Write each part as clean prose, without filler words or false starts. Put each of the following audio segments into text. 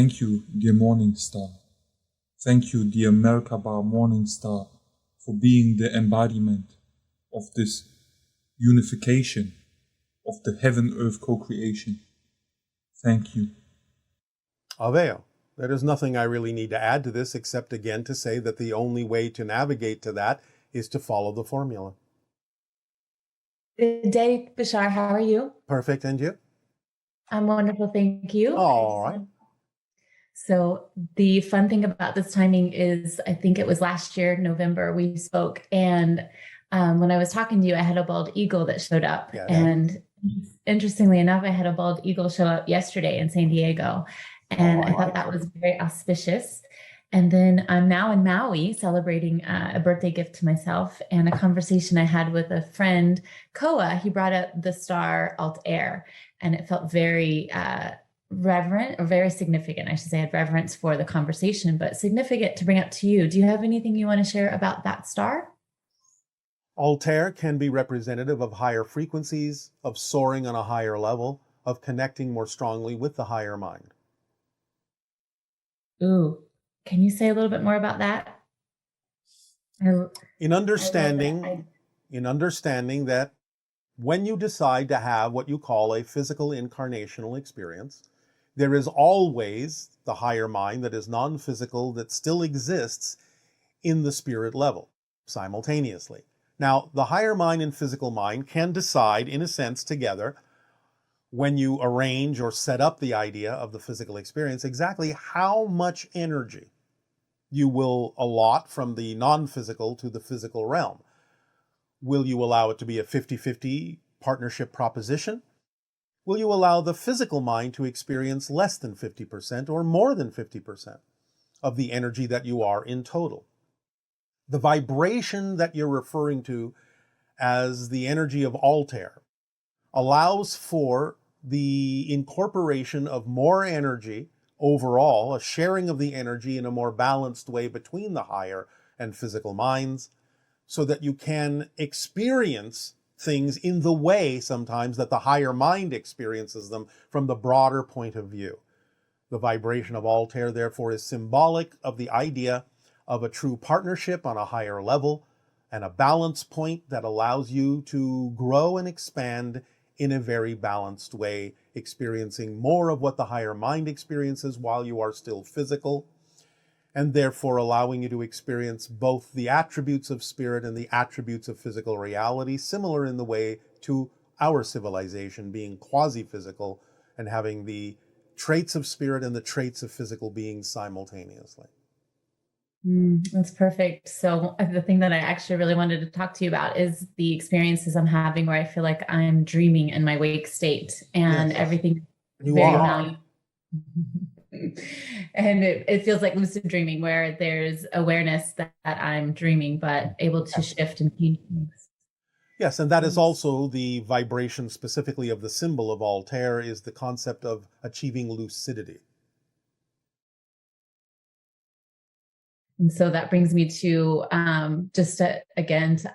Thank you, dear Morning Star. Thank you, dear Merkaba Morning Star, for being the embodiment of this unification of the heaven-earth co-creation. Thank you. Avail. There is nothing I really need to add to this except again to say that the only way to navigate to that is to follow the formula. Good day, Bashar. How are you? Perfect, and you? I'm wonderful, thank you. All right. So the fun thing about this timing is, I think it was last year, November, we spoke. And when I was talking to you, I had a bald eagle that showed up. Yeah. And interestingly enough, I had a bald eagle show up yesterday in San Diego. And I thought that was very auspicious. And then I'm now in Maui celebrating a birthday gift to myself, and a conversation I had with a friend, Koa. He brought up the star Altair, and it felt very reverent, or very significant. I should say I had reverence for the conversation, but significant to bring up to you. Do you have anything you want to share about that star? Altair can be representative of higher frequencies, of soaring on a higher level, of connecting more strongly with the higher mind. Ooh, can you say a little bit more about that? In understanding that when you decide to have what you call a physical incarnational experience, there is always the higher mind that is non-physical that still exists in the spirit level simultaneously. Now, the higher mind and physical mind can decide, in a sense, together, when you arrange or set up the idea of the physical experience, exactly how much energy you will allot from the non-physical to the physical realm. Will you allow it to be a 50-50 partnership proposition? Will you allow the physical mind to experience less than 50% or more than 50% of the energy that you are in total? The vibration that you're referring to as the energy of Altair allows for the incorporation of more energy overall, a sharing of the energy in a more balanced way between the higher and physical minds, so that you can experience things in the way sometimes that the higher mind experiences them from the broader point of view. The vibration of Altair, therefore, is symbolic of the idea of a true partnership on a higher level and a balance point that allows you to grow and expand in a very balanced way, experiencing more of what the higher mind experiences while you are still physical, and therefore allowing you to experience both the attributes of spirit and the attributes of physical reality, similar in the way to our civilization being quasi-physical and having the traits of spirit and the traits of physical beings simultaneously. That's perfect. So the thing that I actually really wanted to talk to you about is the experiences I'm having where I feel like I'm dreaming in my wake state, and everything you very are. And it feels like lucid dreaming, where there's awareness that I'm dreaming, but able to shift and change things. Yes, and that is also the vibration specifically of the symbol of Altair, is the concept of achieving lucidity. And so that brings me to I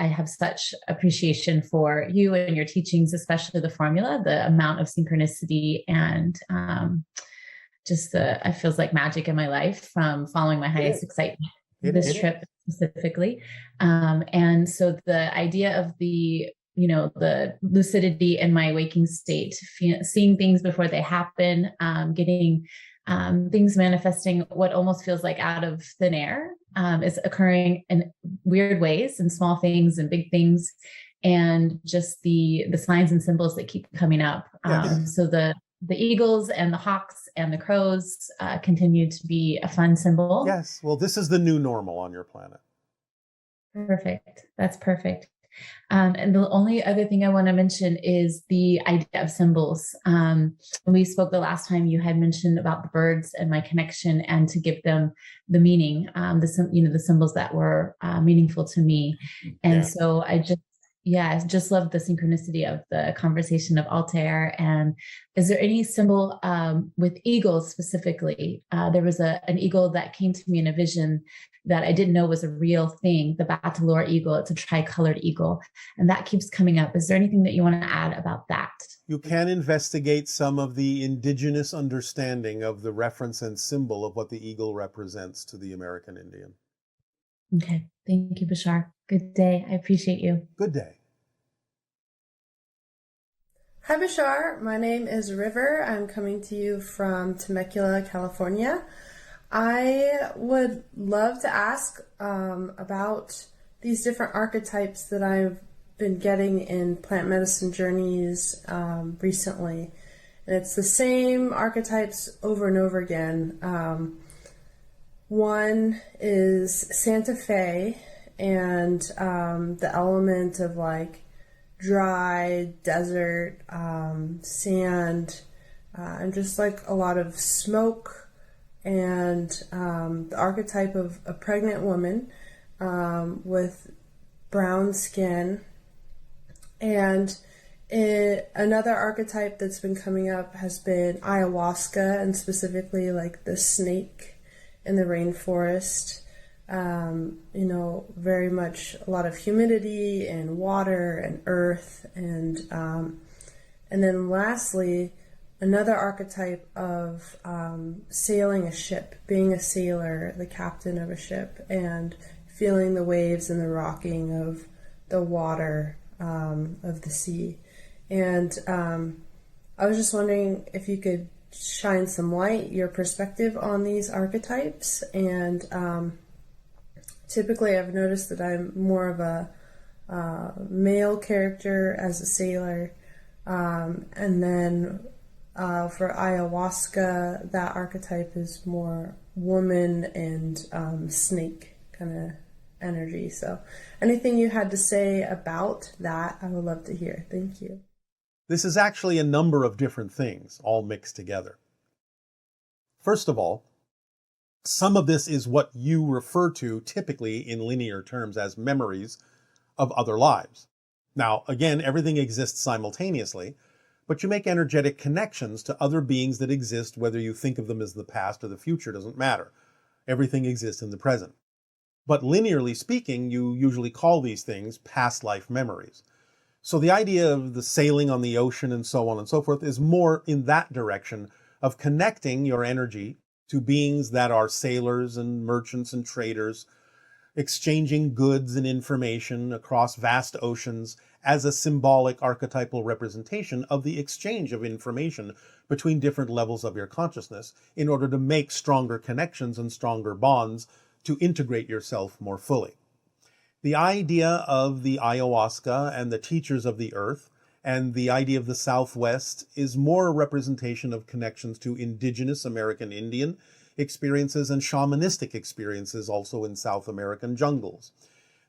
have such appreciation for you and your teachings, especially the formula, the amount of synchronicity, and it feels like magic in my life from following my highest excitement this trip specifically. And so the idea of the lucidity in my waking state, seeing things before they happen, getting things manifesting what almost feels like out of thin air, is occurring in weird ways, and small things and big things, and just the signs and symbols that keep coming up. So the eagles and the hawks and the crows continue to be a fun symbol. Yes, well, this is the new normal on your planet. Perfect. That's perfect. And the only other thing I want to mention is the idea of symbols. When we spoke the last time, you had mentioned about the birds and my connection, and to give them the meaning, the symbols that were meaningful to me. And so Yeah, I just love the synchronicity of the conversation of Altair. And is there any symbol with eagles specifically? There was an eagle that came to me in a vision that I didn't know was a real thing, the Batalor eagle. It's a tricolored eagle, and that keeps coming up. Is there anything that you want to add about that? You can investigate some of the indigenous understanding of the reference and symbol of what the eagle represents to the American Indian. Okay. Thank you, Bashar. Good day. I appreciate you. Good day. Hi, Bashar. My name is River. I'm coming to you from Temecula, California. I would love to ask about these different archetypes that I've been getting in plant medicine journeys recently. And it's the same archetypes over and over again. One is Santa Fe, and the element of like dry desert, sand, and just like a lot of smoke, and the archetype of a pregnant woman with brown skin. And another archetype that's been coming up has been ayahuasca, and specifically like the snake in the rainforest. Very much a lot of humidity and water and earth, and then lastly, another archetype of sailing a ship, being a sailor, the captain of a ship, and feeling the waves and the rocking of the water of the sea. And I was just wondering if you could shine some light, your perspective on these archetypes. And typically I've noticed that I'm more of a male character as a sailor, and then for ayahuasca, that archetype is more woman and snake kind of energy. So anything you had to say about that, I would love to hear. Thank you. This is actually a number of different things all mixed together. First of all, some of this is what you refer to typically in linear terms as memories of other lives. Now, again, everything exists simultaneously, but you make energetic connections to other beings that exist, whether you think of them as the past or the future, doesn't matter. Everything exists in the present. But linearly speaking, you usually call these things past life memories. So the idea of the sailing on the ocean and so on and so forth is more in that direction of connecting your energy to beings that are sailors and merchants and traders, exchanging goods and information across vast oceans as a symbolic archetypal representation of the exchange of information between different levels of your consciousness in order to make stronger connections and stronger bonds to integrate yourself more fully. The idea of the ayahuasca and the teachers of the earth and the idea of the Southwest is more a representation of connections to indigenous American Indian experiences and shamanistic experiences also in South American jungles.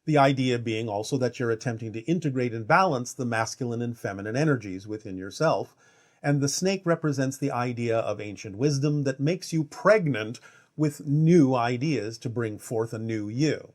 The idea being also that you're attempting to integrate and balance the masculine and feminine energies within yourself. And the snake represents the idea of ancient wisdom that makes you pregnant with new ideas to bring forth a new you.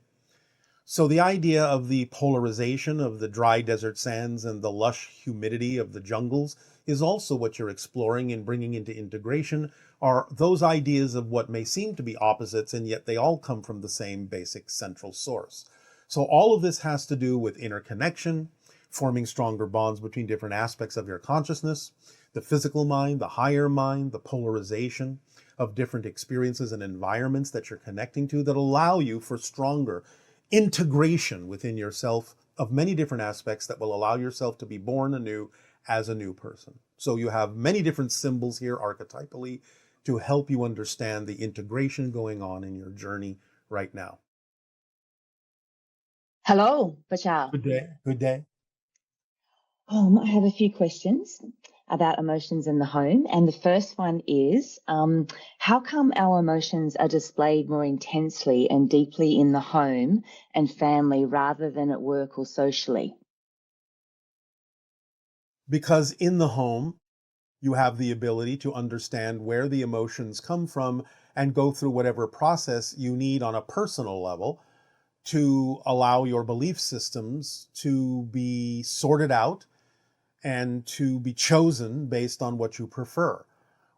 So the idea of the polarization of the dry desert sands and the lush humidity of the jungles is also what you're exploring and bringing into integration, are those ideas of what may seem to be opposites, and yet they all come from the same basic central source. So all of this has to do with interconnection, forming stronger bonds between different aspects of your consciousness, the physical mind, the higher mind, the polarization of different experiences and environments that you're connecting to that allow you for stronger integration within yourself of many different aspects that will allow yourself to be born anew as a new person. So you have many different symbols here archetypally to help you understand the integration going on in your journey right now. Hello, Bashar. Good day. Good day. I have a few questions about emotions in the home. And the first one is, how come our emotions are displayed more intensely and deeply in the home and family rather than at work or socially? Because in the home, you have the ability to understand where the emotions come from and go through whatever process you need on a personal level to allow your belief systems to be sorted out and to be chosen based on what you prefer.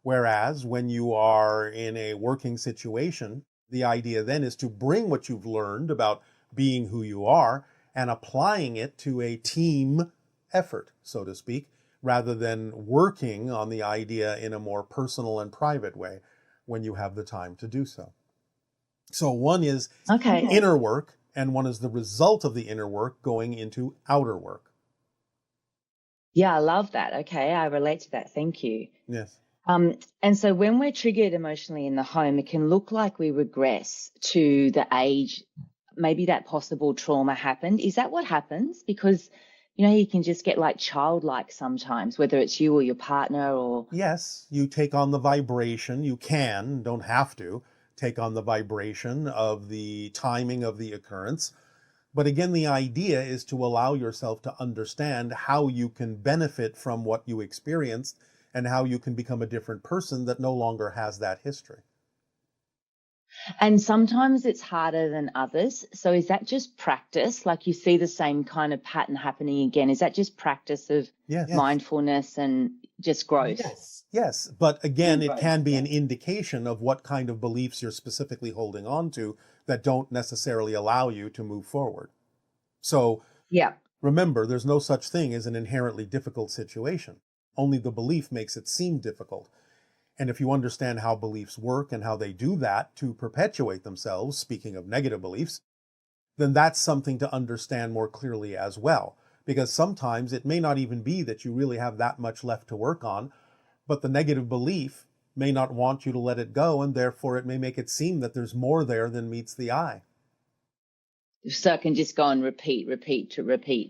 Whereas when you are in a working situation, the idea then is to bring what you've learned about being who you are and applying it to a team effort, so to speak, rather than working on the idea in a more personal and private way when you have the time to do so. So one is inner work, and one is the result of the inner work going into outer work. Yeah, I love that. Okay, I relate to that. Thank you. Yes. And so when we're triggered emotionally in the home, it can look like we regress to the age maybe that possible trauma happened. Is that what happens? Because, you know, you can just get like childlike sometimes, whether it's you or your partner or... Yes, you take on the vibration. You can, don't have to, take on the vibration of the timing of the occurrence. But again, the idea is to allow yourself to understand how you can benefit from what you experienced and how you can become a different person that no longer has that history. And sometimes it's harder than others. So is that just practice? Like you see the same kind of pattern happening again. Is that just practice of mindfulness and just growth? Yes. But again, it can be an indication of what kind of beliefs you're specifically holding on to that don't necessarily allow you to move forward. So remember, there's no such thing as an inherently difficult situation. Only the belief makes it seem difficult. And if you understand how beliefs work and how they do that to perpetuate themselves, speaking of negative beliefs, then that's something to understand more clearly as well. Because sometimes it may not even be that you really have that much left to work on, but the negative belief may not want you to let it go, and therefore it may make it seem that there's more there than meets the eye. So it can just go and repeat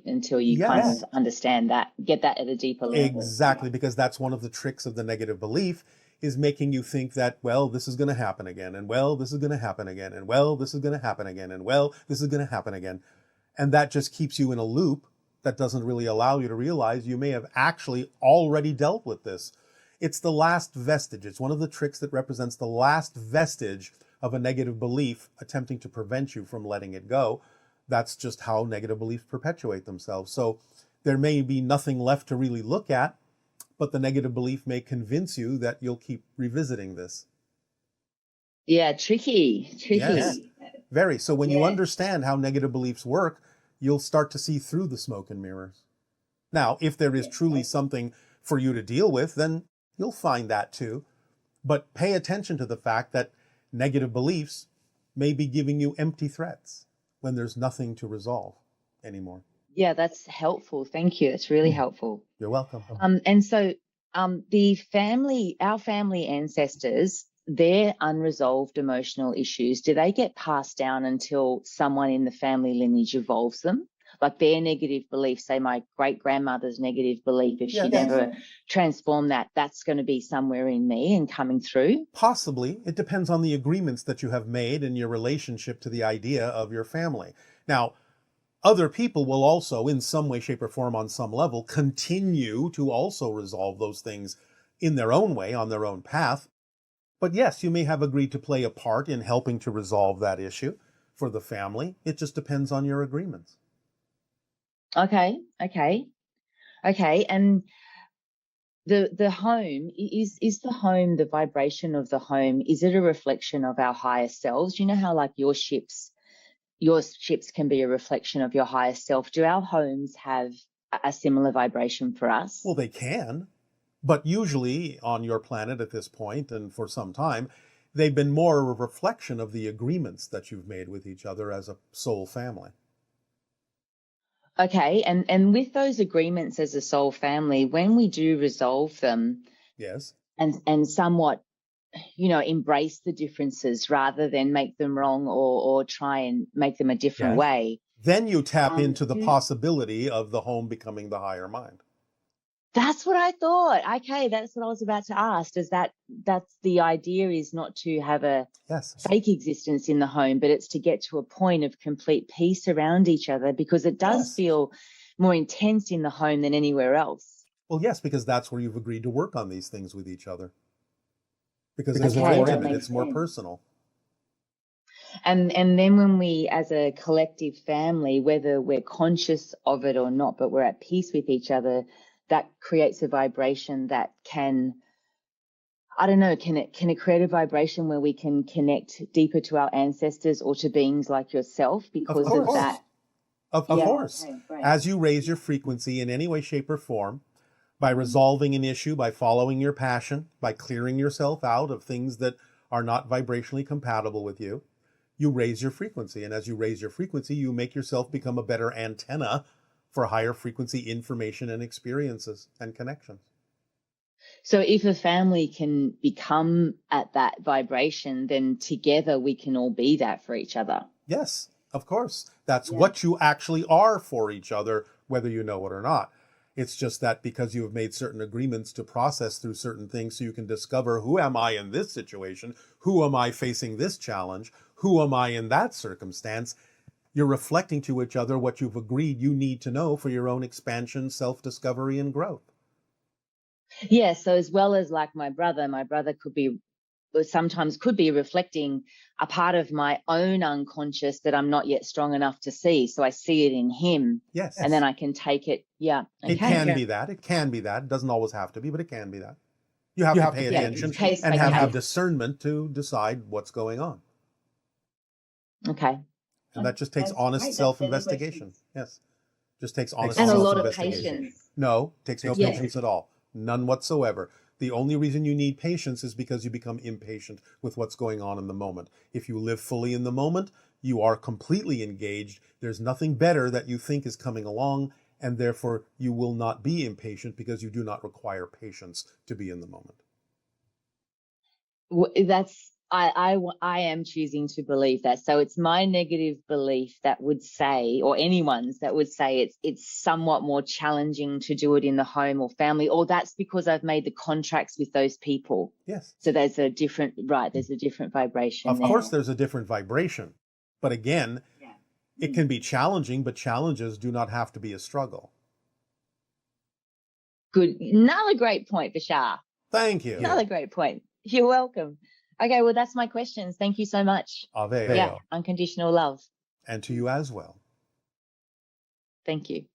until you kind of understand that, get that at a deeper level. Exactly, because that's one of the tricks of the negative belief, is making you think that, well, this is going to happen again, and well, this is going to happen again, and well, this is going to happen again, and well, this is going to happen again. And that just keeps you in a loop that doesn't really allow you to realize you may have actually already dealt with this. It's the last vestige. It's one of the tricks that represents the last vestige of a negative belief attempting to prevent you from letting it go. That's just how negative beliefs perpetuate themselves. So there may be nothing left to really look at, but the negative belief may convince you that you'll keep revisiting this. Yeah, tricky. Yes, very. So when you understand how negative beliefs work, you'll start to see through the smoke and mirrors. Now, if there is truly something for you to deal with, then you'll find that too. But pay attention to the fact that negative beliefs may be giving you empty threats when there's nothing to resolve anymore. Yeah, that's helpful. Thank you. That's really helpful. You're welcome. And so our family ancestors, their unresolved emotional issues, do they get passed down until someone in the family lineage evolves them? Like their negative beliefs, say my great-grandmother's negative belief, if she never transformed that, that's going to be somewhere in me and coming through? Possibly. It depends on the agreements that you have made in your relationship to the idea of your family. Now, other people will also, in some way, shape, or form, on some level, continue to also resolve those things in their own way, on their own path. But yes, you may have agreed to play a part in helping to resolve that issue for the family. It just depends on your agreements. Okay. And the home, is the home, the vibration of the home, is it a reflection of our higher selves? You know how like your ships can be a reflection of your higher self. Do our homes have a similar vibration for us? Well, they can, but usually on your planet at this point and for some time, they've been more a reflection of the agreements that you've made with each other as a soul family. Okay, and with those agreements as a soul family, when we do resolve them, and somewhat, you know, embrace the differences rather than make them wrong or try and make them a different way, then you tap into the possibility of the home becoming the higher mind. That's what I thought. Okay, that's what I was about to ask. That's the idea, is not to have a fake existence in the home, but it's to get to a point of complete peace around each other, because it does feel more intense in the home than anywhere else. Well, yes, because that's where you've agreed to work on these things with each other. Because it's more intimate, it's more personal. And then when we, as a collective family, whether we're conscious of it or not, but we're at peace with each other, that creates a vibration that can, I don't know, can it create a vibration where we can connect deeper to our ancestors or to beings like yourself because of that? Of course. Okay, great. As you raise your frequency in any way, shape, or form, by resolving an issue, by following your passion, by clearing yourself out of things that are not vibrationally compatible with you, you raise your frequency. And as you raise your frequency, you make yourself become a better antenna for higher frequency information and experiences and connections. So if a family can become at that vibration, then together we can all be that for each other. Yes, of course. That's what you actually are for each other, whether you know it or not. It's just that because you have made certain agreements to process through certain things so you can discover, who am I in this situation? Who am I facing this challenge? Who am I in that circumstance? You're reflecting to each other what you've agreed you need to know for your own expansion, self-discovery, and growth. Yeah, so as well as like my brother sometimes could be reflecting a part of my own unconscious that I'm not yet strong enough to see. So I see it in him. Yes. And then I can take it. Yeah. Okay. It can be that. It can be that. It doesn't always have to be, but it can be that. You have to pay attention and have discernment to decide what's going on. Okay. And that just takes honest self-investigation. Yes. Just takes honest and self-investigation. And a lot of patience. No, takes no patience at all. None whatsoever. The only reason you need patience is because you become impatient with what's going on in the moment. If you live fully in the moment, you are completely engaged. There's nothing better that you think is coming along, and therefore you will not be impatient because you do not require patience to be in the moment. I am choosing to believe that. So it's my negative belief that would say, or anyone's that would say it's somewhat more challenging to do it in the home or family, or that's because I've made the contracts with those people. Yes. So there's a different vibration. Of course there's a different vibration. But again, it can be challenging, but challenges do not have to be a struggle. Good. Another great point, Bashar. Thank you. Another great point. You're welcome. Okay, well, that's my questions. Thank you so much. Ave. Yeah, unconditional love. And to you as well. Thank you.